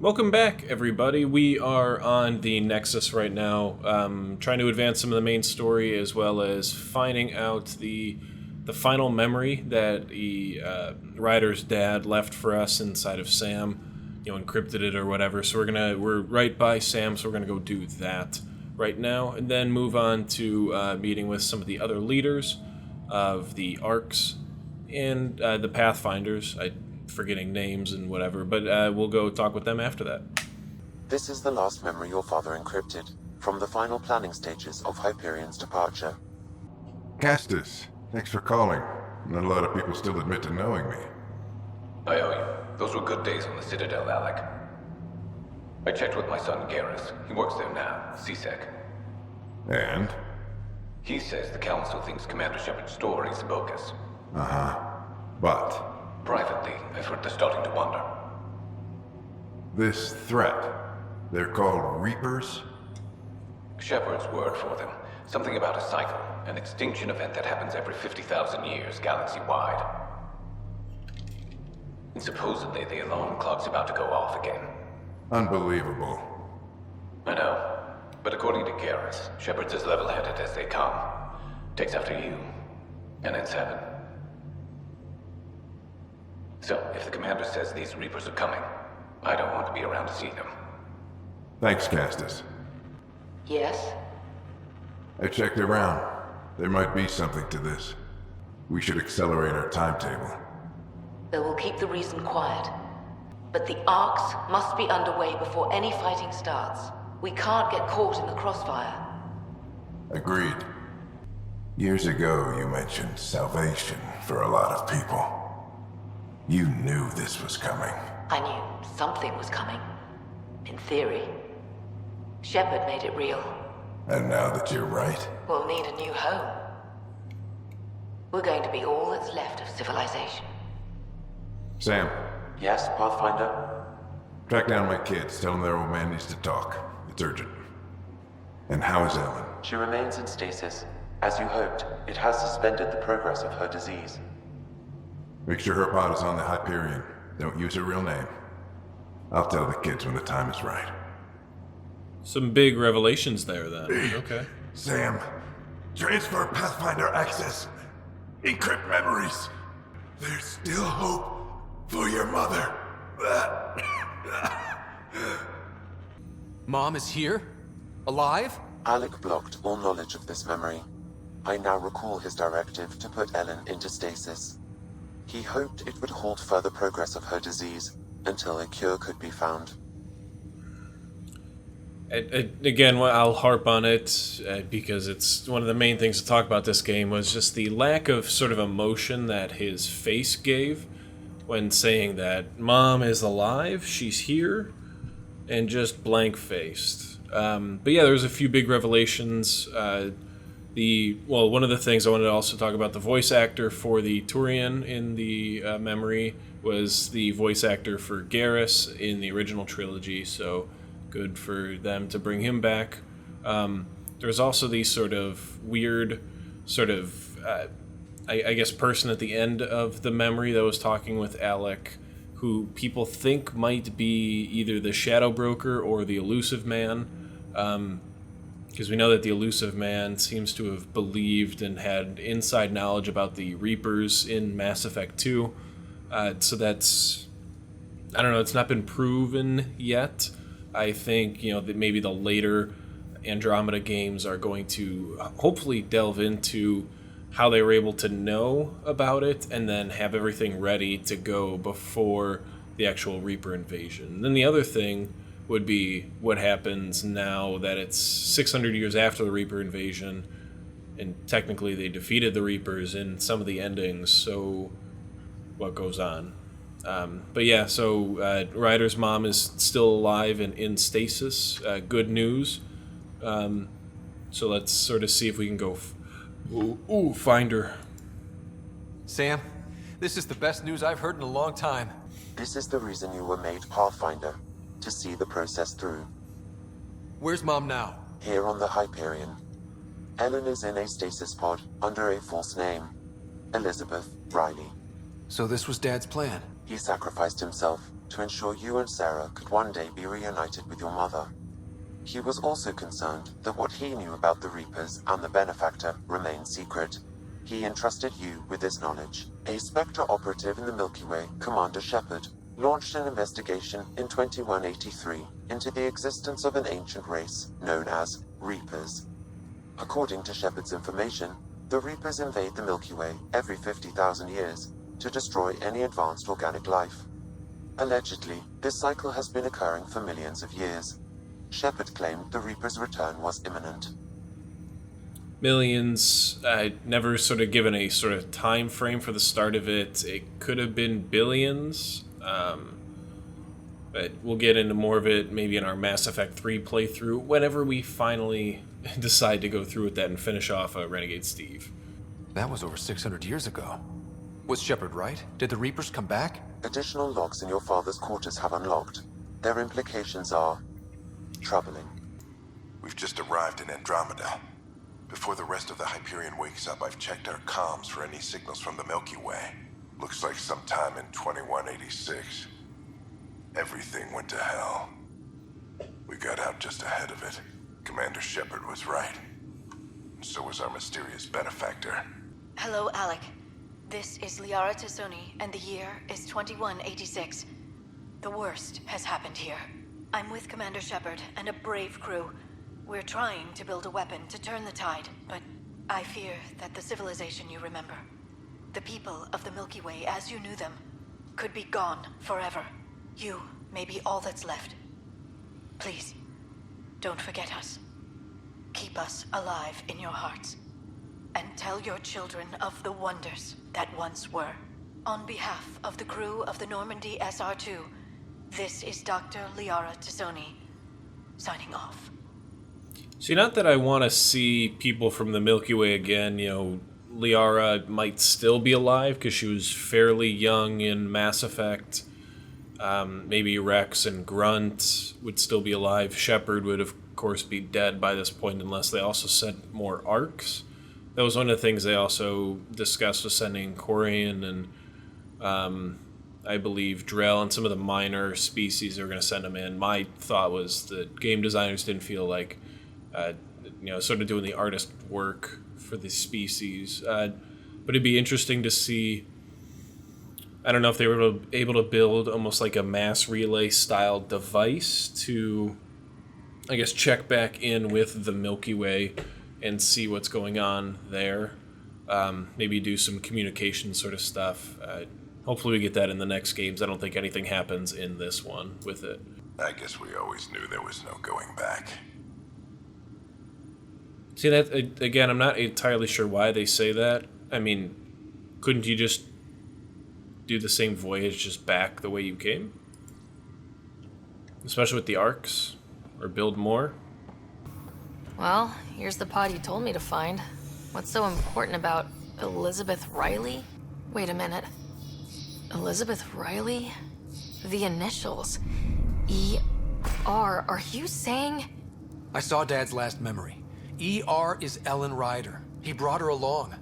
Welcome back, everybody. We are on the Nexus right now, trying to advance some of the main story as well as finding out the final memory that Ryder's dad left for us inside of Sam, encrypted it or whatever. So we're right by Sam, so we're gonna go do that right now, and then move on to meeting with some of the other leaders of the Arcs and the Pathfinders. Forgetting names and whatever, but we'll go talk with them after that. This is the last memory your father encrypted, from the final planning stages of Hyperion's departure. Castus, thanks for calling. Not a lot of people still admit to knowing me. I owe you. Those were good days on the Citadel, Alec. I checked with my son Garrus. He works there now, CSEC. And? He says the Council thinks Commander Shepard's story is bogus. But? Privately, I've heard they're starting to wonder. This threat, they're called Reapers? Shepard's word for them. Something about a cycle, an extinction event that happens every 50,000 years, galaxy-wide. And supposedly the alarm clock's about to go off again. Unbelievable. I know. But according to Garrus, Shepard's as level-headed as they come. Takes after you. And it's heaven. So, if the commander says these Reapers are coming, I don't want to be around to see them. Thanks, Castus. Yes? I checked around. There might be something to this. We should accelerate our timetable. They will keep the reason quiet. But the arcs must be underway before any fighting starts. We can't get caught in the crossfire. Agreed. Years ago, you mentioned salvation for a lot of people. You knew this was coming. I knew something was coming. In theory. Shepard made it real. And now that you're right, We'll need a new home. We're going to be all that's left of civilization. Sam, Yes, Pathfinder? track down my kids. Tell them their old man needs to talk. It's urgent. And how is Ellen? She remains in stasis. As you hoped, it has suspended the progress of her disease. Make sure her pod is on the Hyperion. Don't use her real name. I'll tell the kids when the time is right. Some big revelations there, then. Okay. Sam, transfer Pathfinder access. Encrypt memories. There's still hope for your mother. Mom is here? Alive? Alec blocked all knowledge of this memory. I now recall his directive to put Ellen into stasis. He hoped it would halt further progress of her disease until a cure could be found. Again, I'll harp on it because it's one of the main things to talk about this game was just the lack of sort of emotion that his face gave when saying that Mom is alive, she's here, and just blank-faced. But yeah, there was a few big revelations. One of the things I wanted to also talk about, the voice actor for the Turian in the memory was the voice actor for Garrus in the original trilogy, so good for them to bring him back. There's also the sort of weird I guess person at the end of the memory that was talking with Alec, who people think might be either the Shadow Broker or the Elusive Man. Because we know that the Elusive Man seems to have believed and had inside knowledge about the Reapers in Mass Effect 2. So that's, I don't know, it's not been proven yet. I think, that maybe the later Andromeda games are going to hopefully delve into how they were able to know about it and then have everything ready to go before the actual Reaper invasion. And then the other thing would be what happens now that it's 600 years after the Reaper invasion, and technically they defeated the Reapers in some of the endings, so what goes on? But yeah, so Ryder's mom is still alive and in stasis. Good news. So let's sort of see if we can go find her. Sam, this is the best news I've heard in a long time. This is the reason you were made Pathfinder, to see the process through. Where's Mom now? Here on the Hyperion. Ellen is in a stasis pod under a false name. Elizabeth Riley. So this was Dad's plan. He sacrificed himself to ensure you and Sarah could one day be reunited with your mother. He was also concerned that what he knew about the Reapers and the Benefactor remained secret. He entrusted you with this knowledge. A Spectre operative in the Milky Way, Commander Shepard, launched an investigation in 2183 into the existence of an ancient race known as Reapers. According to Shepard's information, the Reapers invade the Milky Way every 50,000 years to destroy any advanced organic life. Allegedly, this cycle has been occurring for millions of years. Shepard claimed the Reapers' return was imminent. Millions, never sort of given a sort of time frame for the start of it. It could have been billions, but we'll get into more of it maybe in our Mass Effect 3 playthrough, whenever we finally decide to go through with that and finish off Renegade Steve. That was over 600 years ago. Was Shepard right? Did the Reapers come back? Additional logs in your father's quarters have unlocked. Their implications are troubling. We've just arrived in Andromeda. Before the rest of the Hyperion wakes up, I've checked our comms for any signals from the Milky Way. Looks like sometime in 2186. Everything went to hell. We got out just ahead of it. Commander Shepard was right. And so was our mysterious benefactor. Hello, Alec. This is Liara Tassoni, and the year is 2186. The worst has happened here. I'm with Commander Shepard and a brave crew. We're trying to build a weapon to turn the tide, but I fear that the civilization you remember, the people of the Milky Way as you knew them, could be gone forever. You may be all that's left. Please, don't forget us. Keep us alive in your hearts. And tell your children of the wonders that once were. On behalf of the crew of the Normandy SR2, this is Dr. Liara Tassoni, signing off. See, not that I want to see people from the Milky Way again. Liara might still be alive because she was fairly young in Mass Effect. Maybe Rex and Grunt would still be alive. Shepard would, of course, be dead by this point unless they also sent more arcs. That was one of the things they also discussed, was sending Corian and I believe Drell and some of the minor species they were going to send them in. My thought was that game designers didn't feel like sort of doing the artist work for the species. But it'd be interesting to see. I don't know if they were able to build almost like a mass relay style device to, I guess, check back in with the Milky Way and see what's going on there. Maybe do some communication sort of stuff. Hopefully we get that in the next games. I don't think anything happens in this one with it. I guess we always knew there was no going back. See, that again, I'm not entirely sure why they say that. I mean, couldn't you just do the same voyage just back the way you came? Especially with the arcs? Or build more? Well, here's the pod you told me to find. What's so important about Elizabeth Riley? Wait a minute. Elizabeth Riley? The initials. E.R. Are you saying? I saw Dad's last memory. E.R. is Ellen Ryder. He brought her along.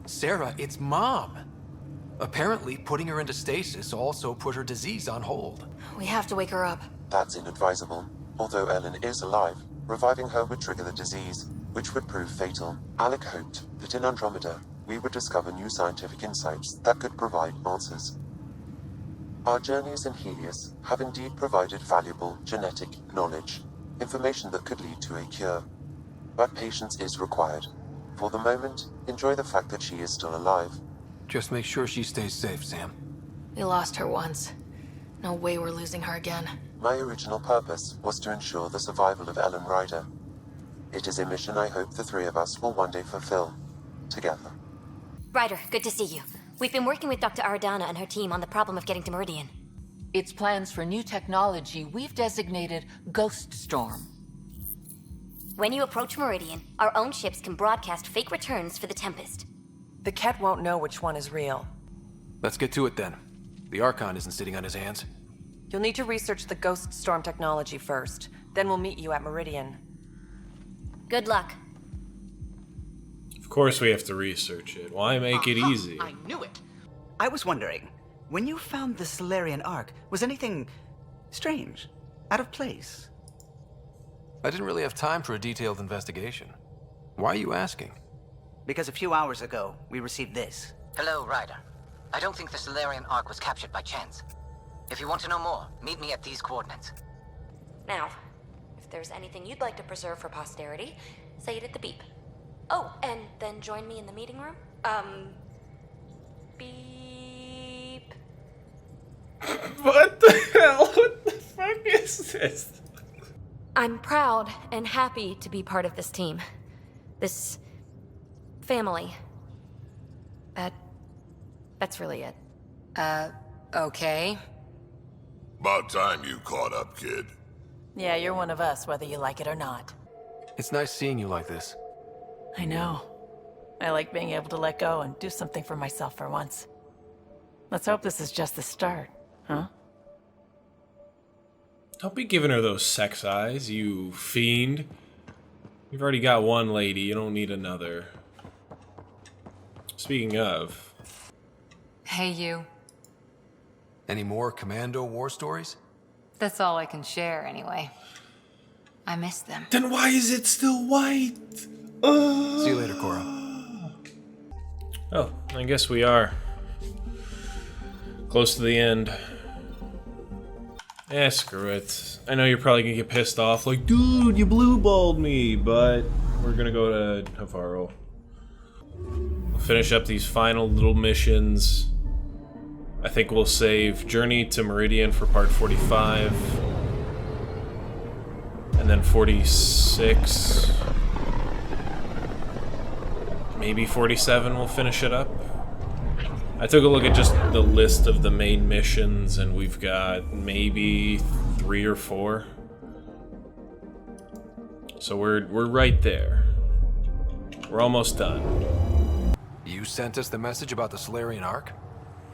Sarah, it's Mom. Apparently, putting her into stasis also put her disease on hold. We have to wake her up. That's inadvisable. Although Ellen is alive, reviving her would trigger the disease, which would prove fatal. Alec hoped that in Andromeda, we would discover new scientific insights that could provide answers. Our journeys in Helios have indeed provided valuable genetic knowledge, information that could lead to a cure. But patience is required. For the moment, enjoy the fact that she is still alive. Just make sure she stays safe, Sam. We lost her once. No way we're losing her again. My original purpose was to ensure the survival of Ellen Ryder. It is a mission I hope the three of us will one day fulfill, together. Ryder, good to see you. We've been working with Dr. Aradana and her team on the problem of getting to Meridian. Its plans for new technology we've designated Ghost Storm. When you approach Meridian, our own ships can broadcast fake returns for the Tempest. The Ket won't know which one is real. Let's get to it then. The Archon isn't sitting on his hands. You'll need to research the Ghost Storm technology first. Then we'll meet you at Meridian. Good luck. Of course we have to research it. Why make it easy? I knew it. I was wondering, when you found the Solarian Ark, was anything strange? Out of place? I didn't really have time for a detailed investigation. Why are you asking? Because a few hours ago, we received this. Hello, Ryder. I don't think the Solarian Ark was captured by chance. If you want to know more, meet me at these coordinates. Now, if there's anything you'd like to preserve for posterity, say it at the beep. Oh, and then join me in the meeting room? Beep. What the hell? What the fuck is this? I'm proud and happy to be part of this team. This family. That's really it. Okay. About time you caught up, kid. Yeah, you're one of us, whether you like it or not. It's nice seeing you like this. I know. I like being able to let go and do something for myself for once. Let's hope this is just the start, huh? Don't be giving her those sex eyes, you fiend. You've already got one lady, you don't need another. Speaking of... Hey, you. Any more Commando war stories? That's all I can share, anyway. I miss them. Then why is it still white? See you later, Cora. Oh, I guess we are. Close to the end. Eh, screw it. I know you're probably gonna get pissed off, like, dude, you blue-balled me, but we're gonna go to Havaro. We'll finish up these final little missions. I think we'll save Journey to Meridian for part 45. And then 46. Maybe 47 we'll finish it up. I took a look at just the list of the main missions, and we've got maybe 3 or 4. So we're right there. We're almost done. You sent us the message about the Solarian Ark?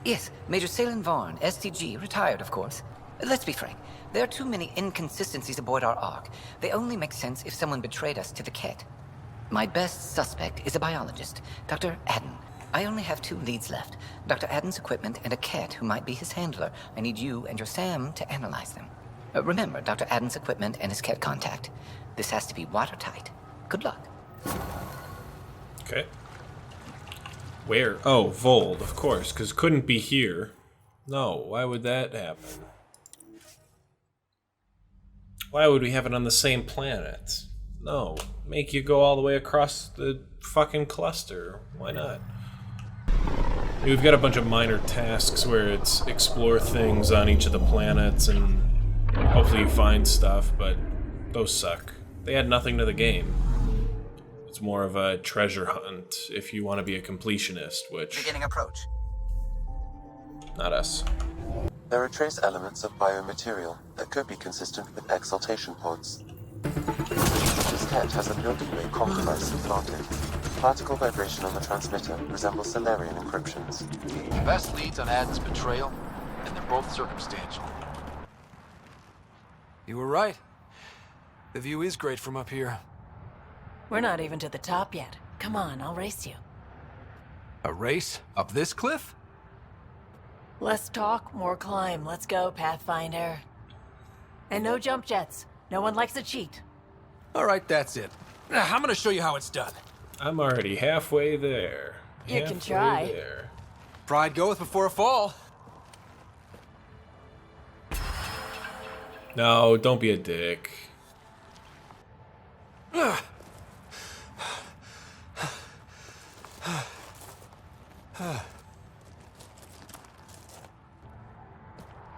Yes, Major Salen Vaughn, STG, retired, of course. Let's be frank, there are too many inconsistencies aboard our Ark. They only make sense if someone betrayed us to the Ket. My best suspect is a biologist, Dr. Adden. I only have 2 leads left, Dr. Adden's equipment and a Ket who might be his handler. I need you and your Sam to analyze them. Remember Dr. Adden's equipment and his Ket contact. This has to be watertight. Good luck. Okay. Where? Oh, Vold, of course, because couldn't be here. No, why would that happen? Why would we have it on the same planet? No, make you go all the way across the fucking cluster. Why not? We've got a bunch of minor tasks where it's explore things on each of the planets and hopefully you find stuff, but those suck. They add nothing to the game. It's more of a treasure hunt if you want to be a completionist, which... Beginning approach. Not us. There are trace elements of biomaterial that could be consistent with exaltation pods. This Ket has a Milky Way comm device implanted. Particle vibration on the transmitter resembles Solarian encryptions. The best leads on Adden's betrayal, and they're both circumstantial. You were right. The view is great from up here. We're not even to the top yet. Come on, I'll race you. A race? Up this cliff? Less talk, more climb. Let's go, Pathfinder. And no jump jets. No one likes a cheat. All right, that's it. I'm gonna show you how it's done. I'm already halfway there. You can try. There. Pride goeth before a fall. No, don't be a dick.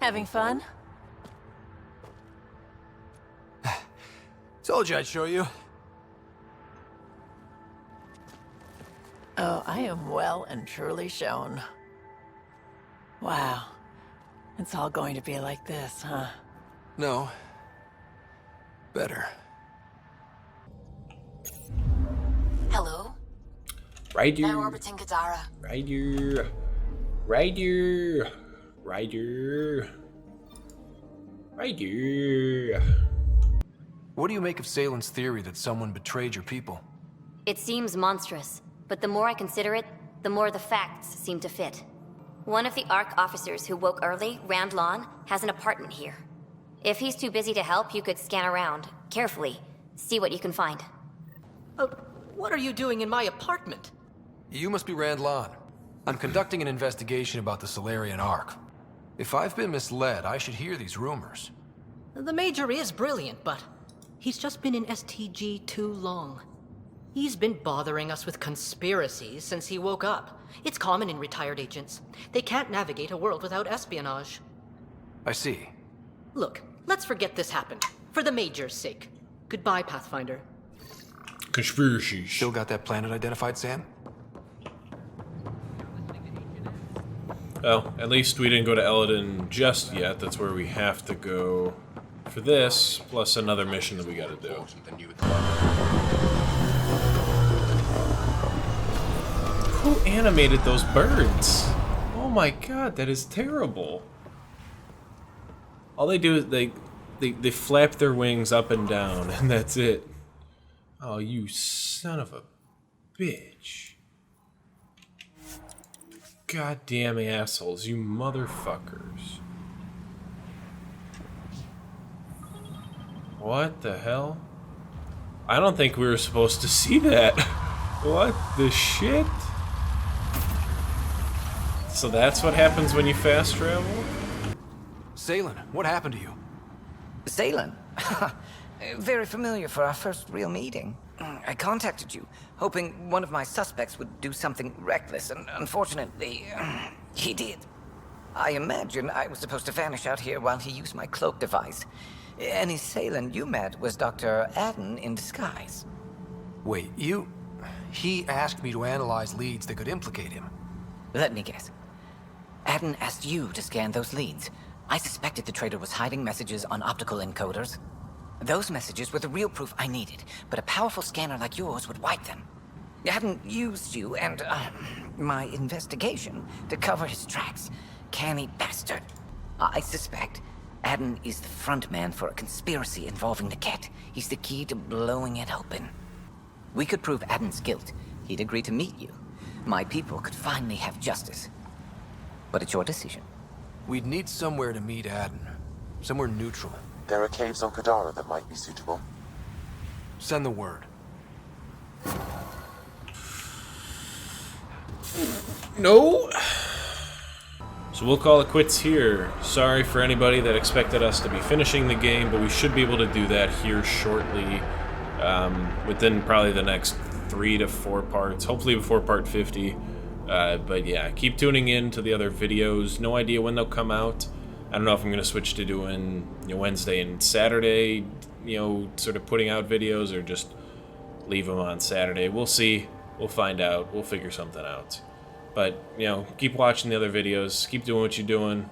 Having fun? Told you I'd show you. Oh, I am well and truly shown. Wow. It's all going to be like this, huh? No. Better. Hello? Ryder. Now orbiting Gadara. Ryder. Ryder. Ryder. Ryder. What do you make of Salen's theory that someone betrayed your people? It seems monstrous, but the more I consider it, the more the facts seem to fit. One of the ARC officers who woke early, Rand Lawn, has an apartment here. If he's too busy to help, you could scan around, carefully, see what you can find. What are you doing in my apartment? You must be Rand Lawn. I'm conducting an investigation about the Solarian Ark. If I've been misled, I should hear these rumors. The Major is brilliant, but he's just been in STG too long. He's been bothering us with conspiracies since he woke up. It's common in retired agents. They can't navigate a world without espionage. I see. Look, let's forget this happened. For the Major's sake. Goodbye, Pathfinder. Conspiracies. Still got that planet identified, Sam? Well, at least we didn't go to Eladin just yet. That's where we have to go for this, plus another mission that we gotta do. Who animated those birds? Oh my god, that is terrible. All they do is they flap their wings up and down, and that's it. Oh, you son of a bitch. Goddamn assholes, you motherfuckers. What the hell? I don't think we were supposed to see that. What the shit? So that's what happens when you fast travel? Salen, what happened to you? Salen? Very familiar for our first real meeting. I contacted you, hoping one of my suspects would do something reckless, and unfortunately, he did. I imagine I was supposed to vanish out here while he used my cloak device. Any Salen you met was Dr. Adden in disguise. Wait, he asked me to analyze leads that could implicate him. Let me guess. Adden asked you to scan those leads. I suspected the traitor was hiding messages on optical encoders. Those messages were the real proof I needed, but a powerful scanner like yours would wipe them. Adden used you and, my investigation to cover his tracks. Canny bastard. I suspect Adden is the front man for a conspiracy involving the Ket. He's the key to blowing it open. We could prove Adden's guilt. He'd agree to meet you. My people could finally have justice. But it's your decision. We'd need somewhere to meet Adden. Somewhere neutral. There are caves on Kadara that might be suitable. Send the word. No. So we'll call it quits here. Sorry for anybody that expected us to be finishing the game, but we should be able to do that here shortly. Within probably the next 3 to 4 parts, hopefully before part 50. But yeah, keep tuning in to the other videos. No idea when they'll come out. I don't know if I'm going to switch to doing Wednesday and Saturday, sort of putting out videos, or just leave them on Saturday. We'll see. We'll find out. We'll figure something out. But, keep watching the other videos. Keep doing what you're doing.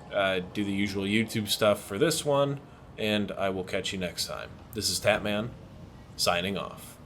Do the usual YouTube stuff for this one. And I will catch you next time. This is Tatman, signing off.